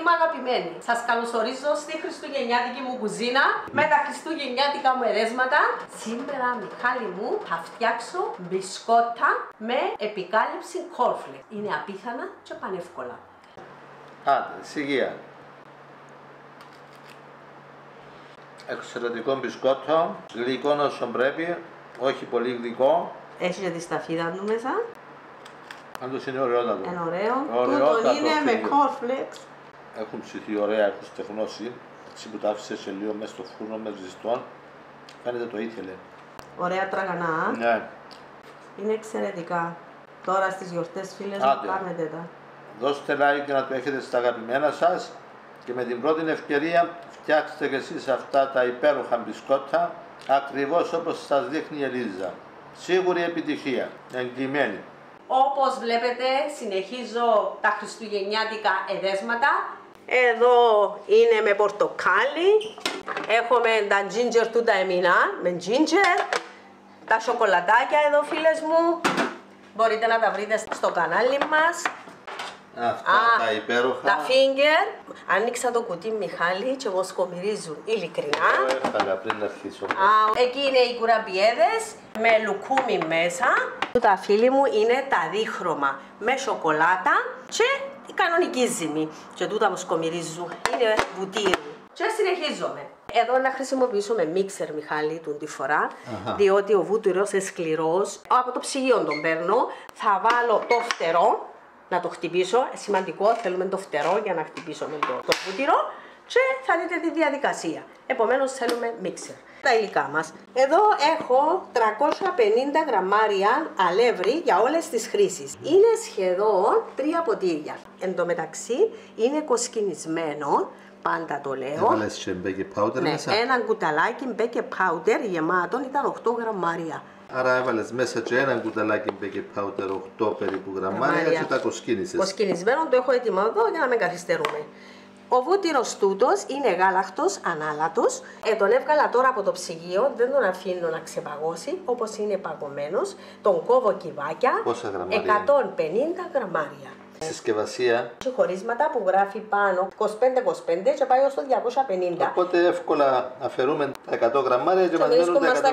Φίλοι μου αγαπημένοι, σας καλωσορίζω στη χριστουγεννιάτικη μου κουζίνα με τα χριστουγεννιάτικα μου ερέσματα. Σήμερα, Μιχάλη μου, θα φτιάξω μπισκότα με επικάλυψη cornflakes. Είναι απίθανα και πανεύκολα. Άντε, σιγεία. Εξαιρετικό μπισκότο, γλυκό όσο πρέπει, όχι πολύ γλυκό. Έχει και τη σταφίδα του μέσα. Πάντως είναι ωραιότατο. Είναι ωραίο. Τούτο είναι με cornflakes. Έχουν ψηθεί ωραία, έχουν στεγνώσει. Έτσι που τα άφησε σε λίγο μέσα στο φούρνο με ζυστών, φαίνεται το ήθελε. Ωραία τραγανά. Ναι. Είναι εξαιρετικά. Τώρα στις γιορτές, φίλες μου, κάνετε τα. Δώστε like και να το έχετε στα αγαπημένα σας και με την πρώτη ευκαιρία φτιάξτε και εσείς αυτά τα υπέροχα μπισκότα ακριβώς όπως σας δείχνει η Ελίζα. Σίγουρη επιτυχία, εγγυημένη. Όπως βλέπετε, συνεχίζω τα χριστουγεννιάτικα εδέσματα. Εδώ είναι με πορτοκάλι. Έχουμε τα ginger του τα εμεινά με ginger. Τα σοκολατάκια εδώ, φίλες μου. Μπορείτε να τα βρείτε στο κανάλι μας. Αυτά τα υπέροχα. Τα finger. Άνοιξα το κουτί, Μιχάλη, και βοσκομυρίζουν ειλικρινά. Έφαγα πριν να αρχίσω. Εκεί είναι οι κουραμπιέδες με λουκούμι μέσα. Τα φίλοι μου είναι τα δίχρωμα με σοκολάτα και η κανονική ζύμη. Και τούτα βοσκομυρίζουν, είναι βουτύρου. Και συνεχίζουμε. Εδώ να χρησιμοποιήσουμε μίξερ, Μιχάλη, τη φορά, διότι ο βούτυρος είναι σκληρός. Από το ψυγείο τον παίρνω. Θα βάλω το φτερό. Να το χτυπήσω, σημαντικό, θέλουμε το φτερό για να χτυπήσουμε το βούτυρο και θα δείτε τη διαδικασία. Επομένως θέλουμε μίξερ. Τα υλικά μας. Εδώ έχω 350 γραμμάρια αλεύρι για όλες τις χρήσεις. Είναι σχεδόν 3 ποτήρια. Εν τω μεταξύ είναι κοσκινισμένο, πάντα το λέω. Έβαλες και baking powder μέσα. Ένα κουταλάκι baking powder γεμάτο ήταν 8 γραμμάρια. Άρα έβαλες μέσα και ένα κουταλάκι baking powder 8 περίπου γραμμάρια και τα κοσκίνησες. Κοσκινισμένο το έχω έτοιμο εδώ για να μην καθυστερούμε. Ο βούτυρος τούτος είναι γάλακτος, ανάλατος. Τον έβγαλα τώρα από το ψυγείο, δεν τον αφήνω να ξεπαγώσει όπως είναι παγωμένος. Τον κόβω κυβάκια. Πόσα γραμμάρια? 150 γραμμάρια. Συσκευασία. Έχει χωρίσματα που γράφει πάνω 25-25 και πάει ως το 250. Οπότε εύκολα αφαιρούμε τα 100 γραμμάρια και μας μένουν τα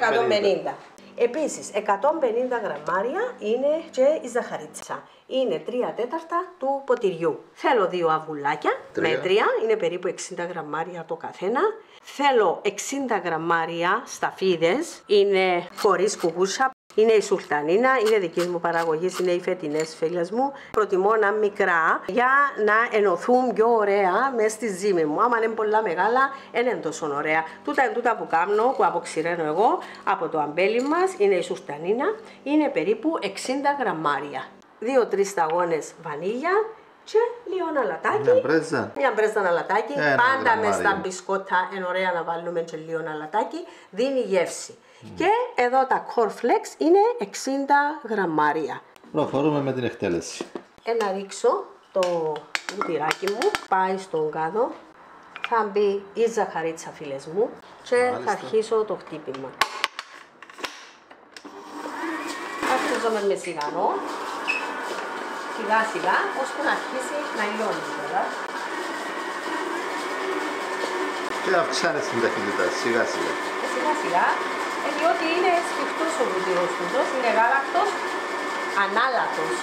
150. Επίσης, 150 γραμμάρια είναι και η ζαχαρίτσα. Είναι 3 τέταρτα του ποτηριού. Θέλω 2 αυγουλάκια, μέτρια, είναι περίπου 60 γραμμάρια το καθένα. Θέλω 60 γραμμάρια σταφίδες, είναι χωρίς κουκούσα. Είναι η σουλτανίνα, είναι δική μου παραγωγή, είναι οι φετινές φίλες μου. Προτιμώ να μικρά για να ενωθούν πιο ωραία μέσα στη ζύμη μου. Άμα είναι πολλά μεγάλα, δεν είναι τόσο ωραία. Τούτα είναι τούτα που κάνω, που αποξηραίνω εγώ από το αμπέλι μας. Είναι η σουλτανίνα, είναι περίπου 60 γραμμάρια. 2-3 σταγόνες βανίλια και λίγο αλατάκι. Μια μπρέζα αλατάκι. Πάντα μες στα μπισκότα είναι ωραία να βάλουμε και λίγο αλατάκι. Δίνει γεύση. Και εδώ τα cornflakes είναι 60 γραμμάρια. Προχωρούμε με την εκτέλεση. Να ρίξω το βουτυράκι μου, πάει στον κάδο. Θα μπει η ζαχαρίτσα, φίλες μου, και θα αρχίσω το χτύπημα. Αρχίζουμε με σιγανό, σιγά σιγά, ώστε να αρχίσει να λιώνει τώρα. Και αυξάνεις την ταχύτητα, σιγά σιγά. Σιγά σιγά. Διότι είναι σφιχτός ο βούτυρος τούτος, είναι γάλακτος, ανάλατος.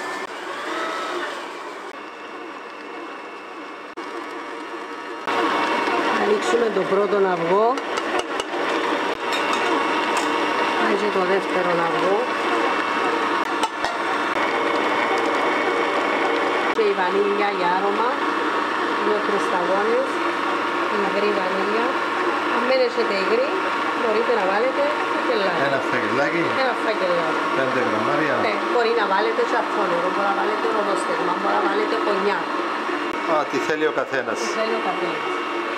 Θα ρίξουμε το πρώτο αυγό. Πάει και το δεύτερο αυγό. Και η βανίλια για άρωμα, 2-3 σταγόνες, υγρή βανίλια. Αν δεν έχετε υγρή, μπορείτε να βάλετε φακελάκι. Ένα φακελάκι. Ένα φακελάκι. 5 γραμμάρια. Ναι, μπορεί να βάλετε σαφρόνερο, μπορεί να βάλετε ροδοστέγμα, μπορεί να βάλετε κονιά. Τι θέλει ο καθένας. Τι θέλει ο καθένας.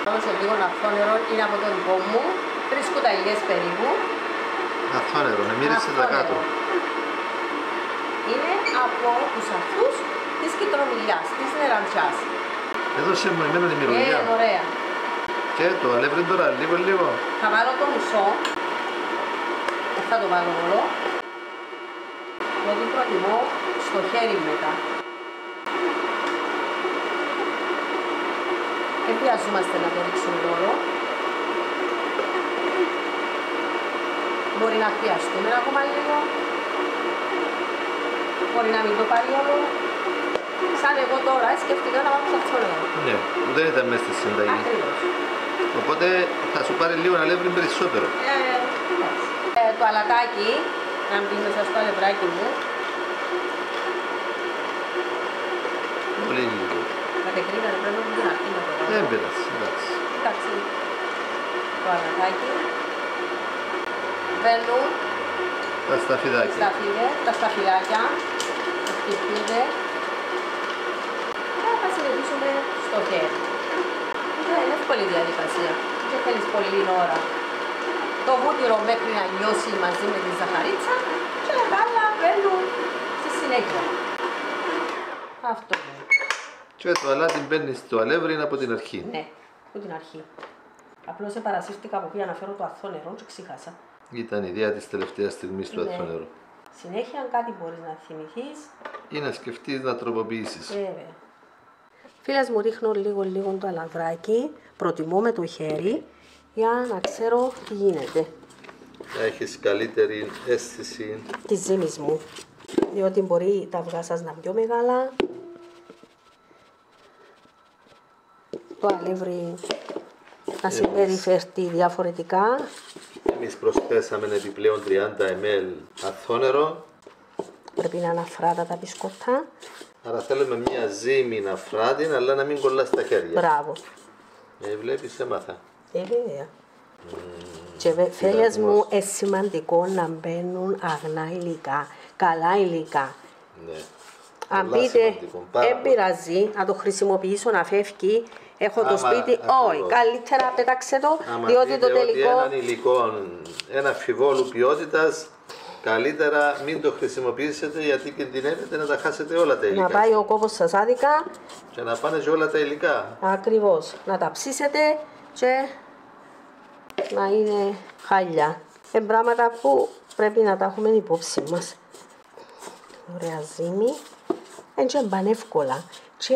Πάμε σε λίγο αφρόνερο, είναι από το δικό μου, 3 κουταλιές περίπου. Αφρόνερο, μύρισε τα κάτω. Είναι από τους αυτούς της κιτρομιλιάς, της νεραντζιάς. Εδώ σε μου εμένα τη μυρωδιά. Ωραία. Και το αλεύρι τώρα, λίγο. Θα βάλω το μισό. Δεν θα το βάλω όλο. Γιατί προτιμώ στο χέρι μετά. Δεν χρειαζόμαστε να το ρίξουμε όλο. Μπορεί να χρειαστούμε ακόμα λίγο. Μπορεί να μην το πάρει όλο. Σαν εγώ τώρα σκέφτηκα να βάλω αυτό νερό. Ναι, που δεν ήταν μέσα στη συνταγή. Ακριβώς. Οπότε θα σου πάρει λίγο αλεύρι περισσότερο. Το αλατάκι, να μπει μέσα στο αλευράκι μου. Πολύ λίγο. Κατεκρίνανε πρέπει να την αρχή να το βάλω. Δεν πειράζει, εντάξει. Εντάξει. Το αλατάκι. Μπαίνουν Τα σταφυδάκια. τα σταφυλάκια. Τα χτυπούνται. Και θα συνεχίσουμε στο χέρι. Είναι εύκολη διαδικασία. Δεν θέλεις πολλή ώρα. Το βούτυρο μέχρι να λιώσει μαζί με τη ζαχαρίτσα και τα άλλα μπαίνουν στη συνέχεια. Αυτό είναι. Και το αλάτι μπαίνει στο αλεύρι από την αρχή. Ναι, από την αρχή. Απλώς παρασύρθηκα από πια να φέρω το αθώο νερό και ξέχασα. Ήταν η ιδέα της τελευταίας στιγμής του αθώου νερού. Συνέχεια, αν κάτι μπορείς να θυμηθείς Ή να σκεφτείς να τροποποιήσεις. βέβαια. Φίλες μου, ρίχνω λίγο το αλαβράκι, προτιμώ με το χέρι για να ξέρω τι γίνεται. Να έχεις καλύτερη αίσθηση. Τη ζύμης μου, διότι μπορεί τα αυγά σας να είναι πιο μεγάλα. Το αλεύρι να συμπεριφερθεί διαφορετικά. Εμείς προσθέσαμε επιπλέον 30 ml αθώο νερό. Πρέπει να είναι αφράτα τα μπισκότα. Άρα θέλουμε μια ζύμη να φράτη, αλλά να μην κολλά στα χέρια. Μπράβο. Βλέπεις, έμαθα. Βέβαια. Και φίλες μου, είναι σημαντικό να μπαίνουν αγνά υλικά, καλά υλικά. Ναι. Αν Πολλά πείτε, σημαντικό, πάρα δεν πολύ. πειράζει να το χρησιμοποιήσω, να φεύγει, έχω το Άμα, σπίτι, όχι, ακριβώς. καλύτερα πέταξε το, Άμα διότι δείτε το τελικό... ότι έναν υλικό, ένα αμφιβόλου ποιότητας, καλύτερα μην το χρησιμοποιήσετε γιατί κινδυνεύετε να τα χάσετε όλα τα υλικά. Να πάει ο κόπος σας άδικα, Και να πάνε και όλα τα υλικά. ακριβώς, να τα ψήσετε και να είναι χάλια. Είναι πράγματα που πρέπει να τα έχουμε υπόψη μας. Ωραία ζύμη, είναι πανεύκολα και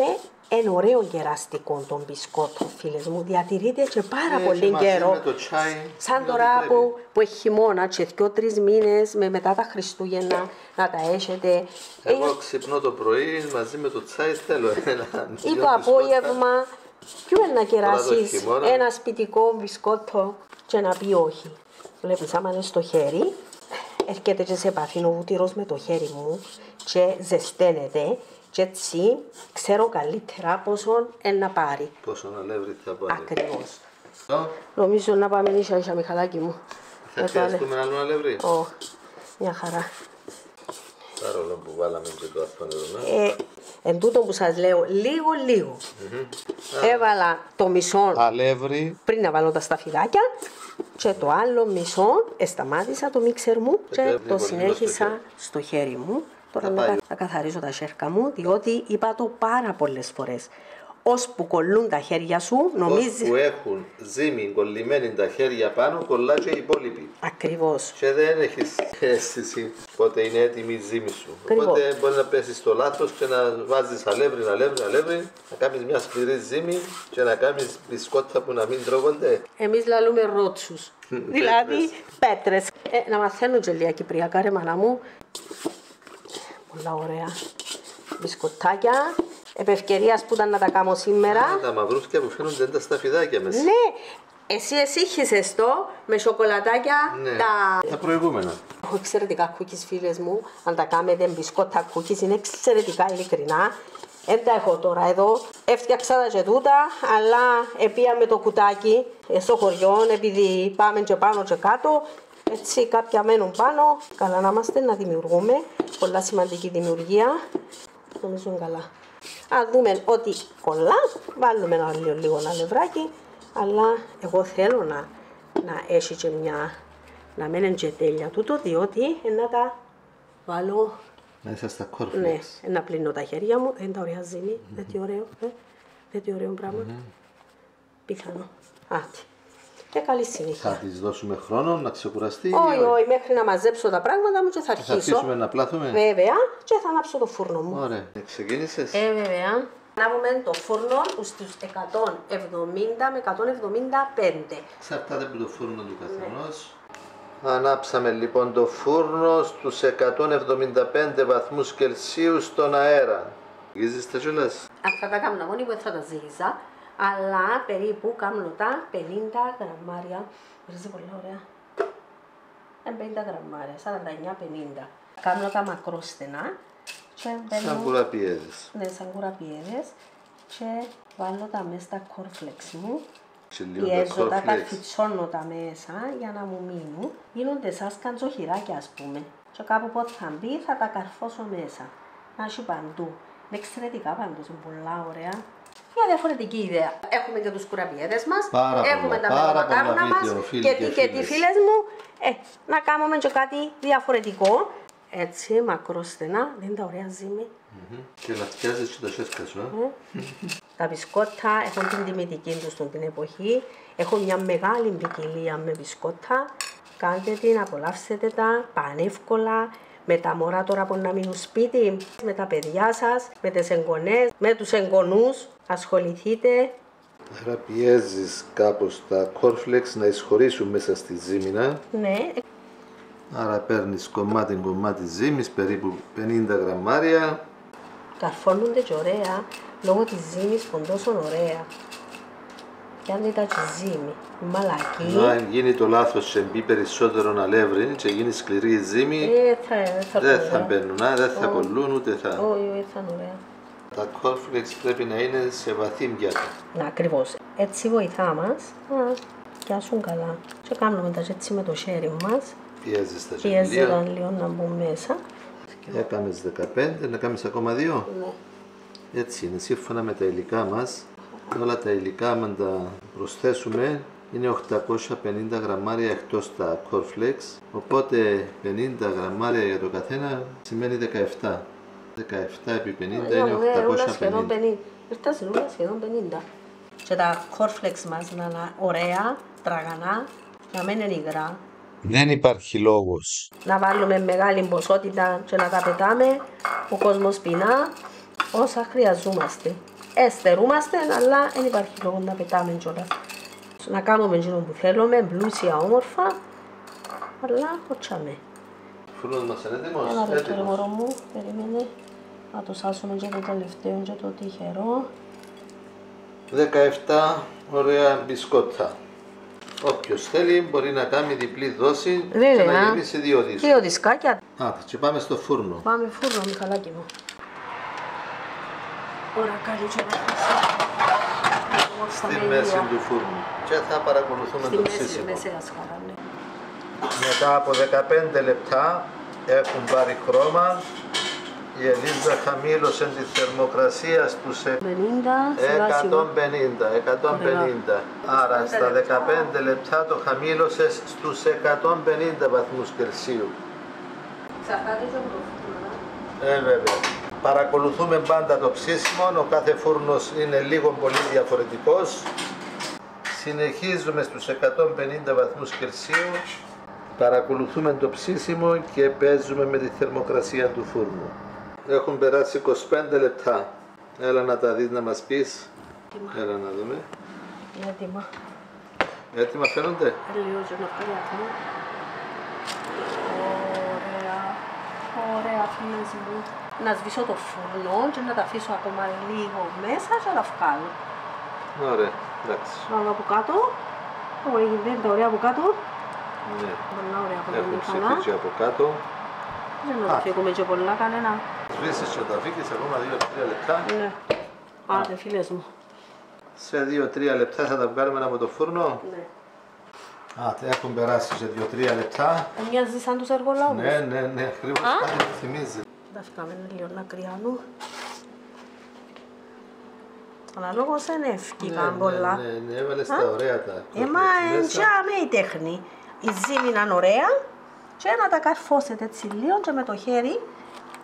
είναι ωραίο κεραστικό τον μπισκότο, φίλες μου, διατηρείται και πάρα πολύ και μαζί καιρό. με το τσάι, Σαν είναι τώρα ό,τι πρέπει. που έχει χειμώνα και 2-3 μήνες μετά τα Χριστούγεννα να τα έχετε. Εγώ ξυπνώ το πρωί μαζί με το τσάι, θέλω ένα Ή το απόγευμα, ποιο είναι να κεράσεις χειμώνα. ένα σπιτικό μπισκότο και να πει όχι. Βλέπεις, άμα είναι στο χέρι, έρχεται και σε επαφή ο βούτυρος με το χέρι μου και ζεσταίνεται και έτσι ξέρω καλύτερα πόσο να πάρει. Πόσο αλεύρι θα πάρει. Ακριβώς. Το, Νομίζω να πάμε ίσα Μιχαλάκη μου. Θα χρειαστούμε άλλο αλεύρι. Ω, μια χαρά. Παρόλο που βάλαμε και το αθώο νερό. Εν τούτο που σας λέω, λίγο. Έβαλα το μισό Αλεύρι. πριν να βάλω τα σταφυλάκια και το άλλο μισό σταμάτησα το μίξερ μου και πρέπει το πολύ στο συνέχισα χέρι. στο χέρι μου. Τώρα Θα να πάει. θα καθαρίσω τα σέρκα μου, διότι είπα το πάρα πολλές φορές. Ώσπου κολλούν τα χέρια σου, νομίζεις... Που έχουν ζύμη κολλημένη τα χέρια πάνω, κολλά και οι υπόλοιποι. Ακριβώς. Και δεν έχεις αίσθηση πότε είναι έτοιμη η ζύμη σου. Ακριβώς. Οπότε μπορεί να πέσεις στο λάθος και να βάζεις αλεύρι, να κάνεις μια σκληρή ζύμη και να κάνεις μπισκότα που να μην τρώγονται. Εμείς λαλούμε ρότσους, δηλαδή πέτρες. Να μαθαίνω και λίγα κυπριακά ρε μάνα μου. Πολλά ωραία μπισκοτάκια. Επ' ευκαιρίας που ήταν να τα κάνω σήμερα. Τα μαυρούθια που φαίνονται είναι τα σταφυδάκια μέσα. Ναι, εσύ εσύχησες το με σοκολατάκια Ναι. τα... Τα προηγούμενα. Έχω εξαιρετικά cookies φίλες μου. Αν τα κάνετε μπισκότα cookies είναι εξαιρετικά ειλικρινά. Δεν τα έχω τώρα εδώ. Έφτιαξα τα και τούτα, αλλά επία με το κουτάκι στο χωριό, επειδή πάμε και πάνω και κάτω. Έτσι κάποια μένουν πάνω. Καλά να είμαστε να δημιουργούμε. Πολλά σημαντική δημιουργία. Νομίζω είναι καλά. Αν δούμε ότι κολλά, βάλουμε ένα λίγο αλευράκι. Αλλά εγώ θέλω να έχει και μια, να μένει και τέλεια τούτο, διότι να τα βάλω, Μέσα στα ναι, κόρφλεξ. να πλύνω τα χέρια μου, δεν τα ωραία ζύμη, δεν τι ωραίο, δεν τι ωραίο πράγμα, πιθανό. Άτι. Και καλή συνέχεια. Θα της δώσουμε χρόνο να ξεκουραστεί. Όχι, μέχρι να μαζέψω τα πράγματα μου και θα Θα αρχίσω. αρχίσουμε να πλάθουμε. Βέβαια, και θα ανάψω το φούρνο μου. Ωραία. Ξεκίνησες. Βέβαια. Ανάβουμε το φούρνο στους 170 με 175. Εξαρτάται από το φούρνο του καθενός. Ανάψαμε λοιπόν το φούρνο στους 175 βαθμούς Κελσίου στον αέρα. Γίζεις τα κιόλας. Αυτά τα κάμνα μόνοι που θα τα ζύγιζα, αλλά περίπου κάμνω τα 50 γραμμάρια. Βρίζει πολύ ωραία. 50 γραμμάρια, 49-50. Κάμνω τα μακρόστενα. Σαν κουραπιέδες. Ναι, σαν κουραπιέδες. Και βάλω τα μέσα στα cornflakes μου. Πιέζω τα, καρφιτσώνω τα μέσα για να μου μείνουν. Γίνονται σαν σκαντζοχυράκια, ας πούμε. Και κάπου πότε θα μπει θα τα καρφώσω μέσα. Να έχει παντού. Είναι εξαιρετικά πάντως, είναι πολλά ωραία. Μια διαφορετική ιδέα. Έχουμε και τους κουραπιέδες μας, έχουμε τα μελομακάρονα μας και τι φίλες μου, να κάνουμε και κάτι διαφορετικό. Έτσι, μακρόστενα, δεν τα ωραία ζύμη. Και λαθιάζεις και τα σέφκα σου, Τα μπισκότα έχουν την τιμητική τους στην εποχή. Έχω μια μεγάλη ποικιλία με μπισκότα. Κάντε την, απολαύσετε τα, πανεύκολα. Με τα μωρά τώρα που να μείνουν σπίτι, με τα παιδιά σας, με τις εγγονές, με τους εγγονούς, ασχοληθείτε. Άρα πιέζεις κάπως τα cornflakes να εισχωρήσουν μέσα στη ζύμηνα. Ναι. Άρα παίρνεις κομμάτι ζύμης, περίπου 50 γραμμάρια. Καρφώνονται και ωραία, λόγω της ζύμης που είναι τόσο ωραία. Και αν δεν τα ζύμη, μαλακή. Αν γίνει το λάθος και μπει περισσότερο αλεύρι και γίνει σκληρή η ζύμη, δεν θα μπαίνουν, δεν θα κολλούν ούτε θα... Όχι, θα είναι ωραία. Τα cornflakes πρέπει να είναι σε βαθύ πιάτα. Να, ακριβώς. Έτσι βοηθά μας να πιάσουν καλά. Και κάνουμε τα έτσι με το χέρι μας. Πιέζεις τα Πιέζε τα λίγο να μπουν μέσα. Έκαμες 15, να κάνεις ακόμα 2. Ναι. Έτσι είναι, σύμφωνα με τα υλικά μας. Όλα τα υλικά, αν τα προσθέσουμε, είναι 850 γραμμάρια εκτός τα cornflakes. Οπότε 50 γραμμάρια για το καθένα σημαίνει 17. 17 επί 50 είναι 850. Ήρθα όλα σχεδόν 50. Και τα cornflakes μας να είναι ωραία, τραγανά, να μην είναι υγρά. Δεν υπάρχει λόγος Να βάλουμε μεγάλη ποσότητα και να τα πετάμε. Ο κόσμος πεινά όσα χρειαζόμαστε. Εστερούμαστε, αλλά δεν υπάρχει λόγο να πετάμε κιόλας. Να κάνουμε εκείνο που θέλουμε, πλούσια, όμορφα, αλλά κοτσάμε. Ο φούρνος μας είναι έτοιμος. Ένα λεπτό ρε μωρό μου, περίμενε. Να το σάσουμε και το τελευταίο και το τυχερό. 17 ωραία μπισκότα. Όποιος θέλει μπορεί να κάνει διπλή δόση και να γεμίσει 2 δίσκους. 2 δισκάκια. Και πάμε στο φούρνο. Πάμε φούρνο, Μιχαλάκι μου. Ωραία, καλή και να στη μέση του φούρνου και θα παρακολουθούμε το ψήσιμο. Μετά από 15 λεπτά έχουν πάρει χρώμα. Η Ελίζα χαμήλωσε τη θερμοκρασία στους 150. Άρα στα 15 λεπτά το χαμήλωσε στους 150 βαθμούς Κελσίου. Εξαρτάται και από το φούρνο. Βέβαια. Παρακολουθούμε πάντα το ψήσιμο, ο κάθε φούρνος είναι λίγο πολύ διαφορετικός. Συνεχίζουμε στους 150 βαθμούς Κελσίου, παρακολουθούμε το ψήσιμο και παίζουμε με τη θερμοκρασία του φούρνου. Έχουν περάσει 25 λεπτά. Έλα να τα δεις να μας πεις. Έλα να δούμε. Έτοιμα. Έτοιμα φαίνονται. Ωραία, φίλες μου. Να σβήσω το φούρνο και να τα αφήσω ακόμα λίγο μέσα και να τα βγάλω. Ωραία, εντάξει. Πάμε από κάτω. Γίνεται τα ωραία από κάτω. Ναι. Έχουν ψηφίσει από κάτω. Δεν να τα φύγουμε και πολλά κανένα. Σβήσεις και τα φύγεις ακόμα 2-3 λεπτά. Ναι. Άντε φίλες μου. Σε 2-3 λεπτά θα τα βγάλουμε από το φούρνο. Ναι. Έχουν περάσει σε 2-3 λεπτά. Μοιάζει σαν τους εργολάβους. Ναι, ακριβώς κάτι μου θυμίζει. Τα φύγαμε λίγο να κρυάνουν. Αναλόγως είναι ευκήκαν πολλά. Ναι, έβαλες τα ωραία τα κόρπλεξ Μα εντιάμε η τέχνη. Η ζύμη να είναι ωραία και να τα καρφώσετε έτσι λίγο και με το χέρι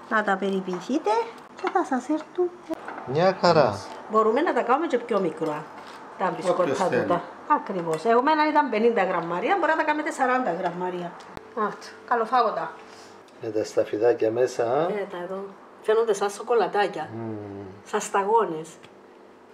να τα περιποιηθείτε και θα σας έρθουν. Μια χαρά. Μπορούμε να τα κάνουμε και πιο μικρά. Τα μπισκότα τούτα. Ακριβώς. Εμένα ήταν 50 γραμμάρια, μπορεί να τα κάνετε 40 γραμμάρια. Καλοφάγοντα. Με τα σταφυδάκια μέσα. Τα εδώ. Φαίνονται σαν σοκολατάκια. Σαν σταγόνες.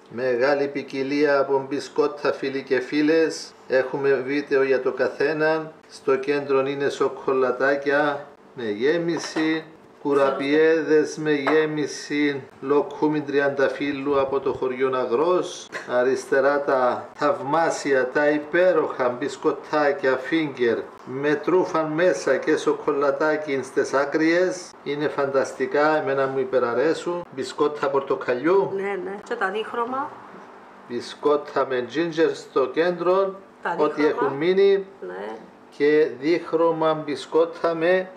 Μεγάλη ποικιλία από μπισκότα, φίλοι και φίλες. Έχουμε βίντεο για το καθένα. Στο κέντρο είναι σοκολατάκια με γέμιση, κουραπιέδες με γέμιση, λοκκούμι τριανταφύλλου από το χωριό Αγρός. Αριστερά τα θαυμάσια, τα υπέροχα μπισκοτάκια φίγκερ με τρούφαν μέσα και σοκολατάκι στις άκριες. Είναι φανταστικά, εμένα μου υπεραρέσουν. Μπισκότα πορτοκαλιού. Ναι. Και τα δίχρωμα. Μπισκότα με ginger στο κέντρο, Τα ό,τι δίχρωμα. έχουν μείνει. Ναι. Και δίχρωμα μπισκότα με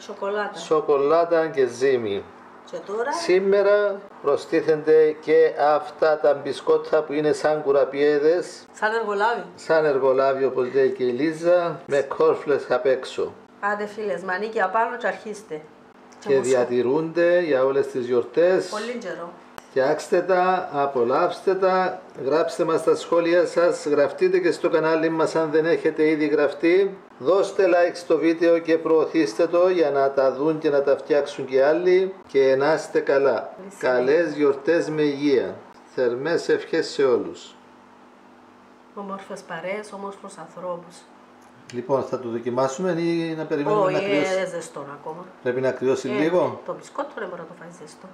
σοκολάτα και ζύμη. Και τώρα Σήμερα προστίθενται και αυτά τα μπισκότα που είναι σαν κουραπιέδες, σαν εργολάβη. σαν εργολάβη όπως λέει και η Λίζα, με κόρφλες απ' έξω. Άντε φίλες, μανίκι απάνω και αρχίστε. Και διατηρούνται για όλες τις γιορτές. Πολύ καιρό. Φτιάξτε τα, απολαύστε τα, γράψτε μας τα σχόλια σας, γραφτείτε και στο κανάλι μας αν δεν έχετε ήδη γραφτεί. Δώστε like στο βίντεο και προωθήστε το για να τα δουν και να τα φτιάξουν και άλλοι. Και να είστε καλά. Καλές γιορτές με υγεία. Θερμές ευχές σε όλους. Όμορφες παρέες, όμορφους ανθρώπους. Λοιπόν, θα το δοκιμάσουμε ή να περιμένουμε να κρυώσει? Όχι, ζεστό ακόμα. Πρέπει να κρυώσει λίγο. Το μπισκότο δεν μπορεί να το φάει ζεστό.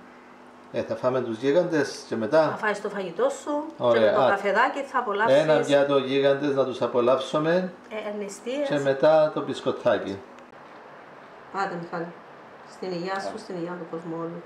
Θα φάμε τους γίγαντες και μετά. Θα φάεις το φαγητό σου. Ωραία. Και με το καφεδάκι θα απολαύσεις. Ένα πιάτο γίγαντες να τους απολαύσουμε. Νηστείες. Και μετά το μπισκοτάκι. Άντε Μιχάλη. Στην υγεία σου, στην υγεία του κόσμου όλου.